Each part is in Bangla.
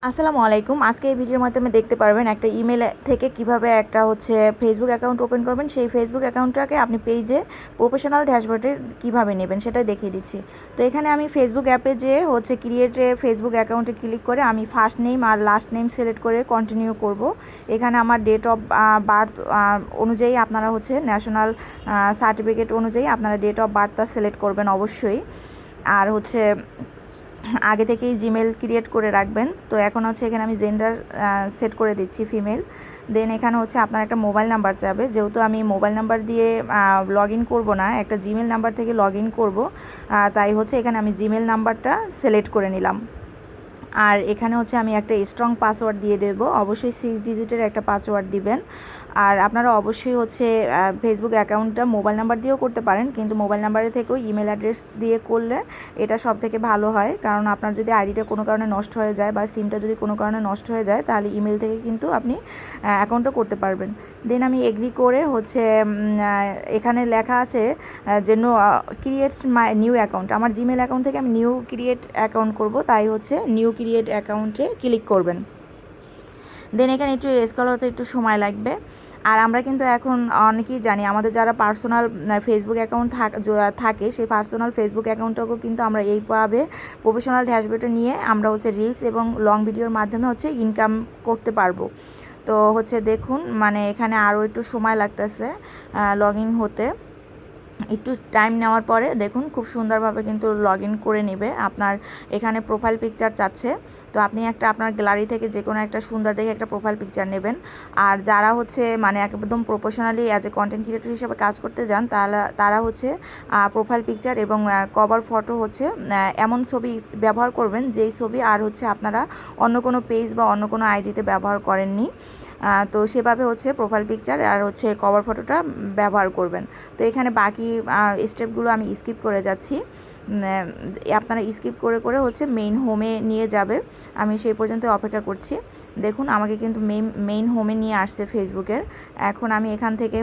আসসালামু আলাইকুম। আজকে এই ভিডিওর মাধ্যমে দেখতে পারবেন একটা ইমেল থেকে কিভাবে একটা ফেসবুক অ্যাকাউন্ট ওপেন করবেন। সেই ফেসবুক অ্যাকাউন্টটাকে আপনি পেজে প্রফেশনাল ড্যাশবোর্ডে কিভাবে নেবেন সেটাই দেখিয়ে দিচ্ছি। তো এখানে আমি ফেসবুক অ্যাপে যেয়ে ক্রিয়েটে ফেসবুক অ্যাকাউন্টে ক্লিক করে আমি ফার্স্ট নেম আর লাস্ট নেম সিলেক্ট করে কন্টিনিউ করব। এখানে আমার ডেট অফ বার্থ অনুযায়ী আপনারা ন্যাশনাল সার্টিফিকেট অনুযায়ী আপনারা ডেট অফ বার্থটা সিলেক্ট করবেন অবশ্যই। আর আগে থেকেই জিমেল ক্রিয়েট করে রাখবেন। তো এখন এখানে আমি জেন্ডার সেট করে দিচ্ছি ফিমেল। দেন এখানে আপনার একটা মোবাইল নাম্বার চাবে, যেহেতু আমি মোবাইল নাম্বার দিয়ে লগ ইন করবো না, একটা জিমেল নাম্বার থেকে লগ ইন করবো, তাই এখানে আমি জিমেল নাম্বারটা সিলেক্ট করে নিলাম। আর এখানে আমি একটা স্ট্রং পাসওয়ার্ড দিয়ে দেবো, অবশ্যই 6 ডিজিটের একটা পাসওয়ার্ড দিবেন। আর আপনারা অবশ্যই ফেসবুক অ্যাকাউন্টটা মোবাইল নাম্বার দিয়েও করতে পারেন, কিন্তু মোবাইল নাম্বারের থেকেও ইমেল অ্যাড্রেস দিয়ে করলে এটা সব থেকে ভালো হয়। কারণ আপনার যদি আইডিটা কোনো কারণে নষ্ট হয়ে যায় বা সিমটা যদি কোনো কারণে নষ্ট হয়ে যায়, তাহলে ইমেল থেকে কিন্তু আপনি অ্যাকাউন্টটা করতে পারবেন। দেন আমি এগ্রি করে এখানে লেখা আছে যে ক্রিয়েট মাই নিউ অ্যাকাউন্ট। আমার জিমেল অ্যাকাউন্ট থেকে আমি নিউ ক্রিয়েট অ্যাকাউন্ট করব, তাই নিউ ক্রিয়েট অ্যাকাউন্টে ক্লিক করবেন। দেন এখানে একটু স্ক্রল হতে একটু সময় লাগবে। আর আমরা কিন্তু এখন অনেকেই জানি, আমাদের যারা পার্সোনাল ফেসবুক অ্যাকাউন্ট থাকে সেই পার্সোনাল ফেসবুক অ্যাকাউন্টটাকেও কিন্তু আমরা এইভাবে প্রফেশনাল ড্যাশবোর্ডে নিয়ে আমরা রিলস এবং লং ভিডিওর মাধ্যমে ইনকাম করতে পারবো। তো দেখুন, এখানে আরও একটু সময় লাগতেছে লগ ইন হতে। একটু টাইম নেওয়ার পরে দেখুন খুব সুন্দরভাবে কিন্তু লগ ইন করে নেবে। আপনার এখানে প্রোফাইল পিকচার চাচ্ছে, তো আপনি আপনার গ্যালারি থেকে যে কোনো একটা সুন্দর দেখে একটা প্রোফাইল পিকচার নেবেন। আর যারা একদম professionally as a content creator হিসেবে কাজ করতে যান, তারা প্রোফাইল পিকচার এবং কভার ফটো এমন ছবি ব্যবহার করবেন যেই ছবি আর আপনারা অন্য কোনো পেজ বা অন্য কোনো আইডিতে ব্যবহার করেননি। তো সেভাবে প্রোফাইল পিকচার আর কভার ফটোটা ব্যবহার করবেন। তো এখানে বাকি স্টেপগুলো আমি স্কিপ করে যাচ্ছি, আপনারা স্কিপ করে করে মেইন হোমে নিয়ে যাবে। আমি সেই পর্যন্ত অপেক্ষা করছি। দেখুন আমাকে কিন্তু মেইন হোমে নিয়ে আসছে ফেসবুকের। এখন আমি এখান থেকে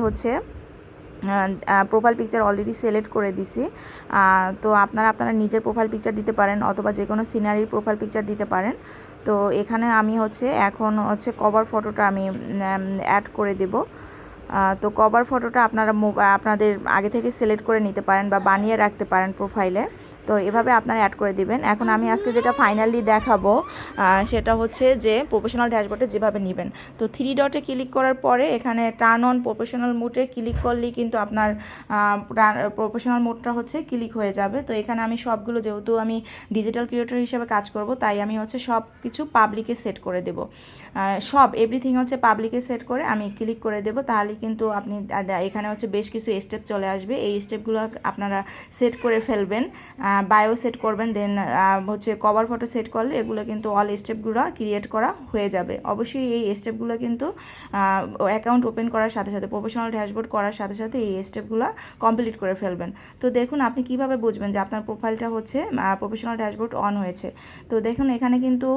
প্রোফাইল পিকচার অলরেডি সিলেক্ট করে দিছি। তো আপনারা নিজের প্রোফাইল পিকচার দিতে পারেন অথবা যে কোনো সিনারির প্রোফাইল পিকচার দিতে পারেন। তো এখানে আমি এখন কভার ফটোটা আমি অ্যাড করে দেব। তো কভার ফটোটা আপনারা আপনাদের আগে থেকে সিলেক্ট করে নিতে পারেন বা বানিয়ে রাখতে পারেন প্রোফাইলে। তো এভাবে আপনারা অ্যাড করে দিবেন। এখন আমি আজকে যেটা ফাইনালি দেখাবো সেটা যে প্রফেশনাল ড্যাশবোর্ডে যেভাবে নেবেন। তো 3 ডটে ক্লিক করার পরে এখানে টার্ন অন প্রফেশনাল মোডে ক্লিক করলেই কিন্তু আপনার প্রফেশনাল মোডটা ক্লিক হয়ে যাবে। তো এখানে আমি সবগুলো, যেহেতু আমি ডিজিটাল ক্রিয়েটর হিসেবে কাজ করব, তাই আমি সব কিছু পাবলিকে সেট করে দেব। এভরিথিং পাবলিকে সেট করে আমি ক্লিক করে দেব। তাহলে কিন্তু আপনি এখানে বেশ কিছু স্টেপ চলে আসবে। এই স্টেপগুলো আপনারা সেট করে ফেলবেন। বায়ো সেট করবেন, দেন কভার ফটো সেট করলে এগুলো কিন্তু অল স্টেপগুলো ক্রিয়েট করা হয়ে যাবে। অবশ্যই এই স্টেপগুলো কিন্তু অ্যাকাউন্ট ওপেন করার সাথে সাথে, প্রফেশনাল ড্যাশবোর্ড করার সাথে সাথে এই স্টেপগুলো কমপ্লিট করে ফেলবেন। তো দেখুন আপনি কিভাবে বুঝবেন যে আপনার প্রোফাইলটা প্রফেশনাল ড্যাশবোর্ড অন হয়েছে। তো দেখুন এখানে কিন্তু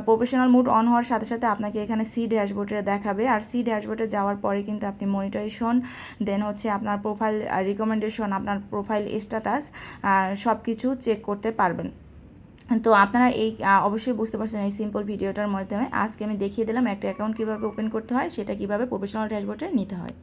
প্রফেশনাল মোড অন হওয়ার সাথে সাথে আপনাকে এখানে সি ড্যাশবোর্ডে দেখাবে। আর সি ড্যাশবোর্ডে যাওয়ার পরে কিন্তু আপনি মনিটাইজেশন, দেন আপনার প্রোফাইল রিকমেন্ডেশন, আপনার প্রোফাইল স্ট্যাটাস সব কিছু চেক করতে পারবেন। তো আপনারা অবশ্যই বুঝতে পারছেন এই সিম্পল ভিডিওটার মাধ্যমে। আজকে আমি দেখিয়ে দিলাম একটা অ্যাকাউন্ট কীভাবে ওপেন করতে হয়, সেটা কীভাবে প্রফেশনাল ড্যাশবোর্ডে নিতে হয়।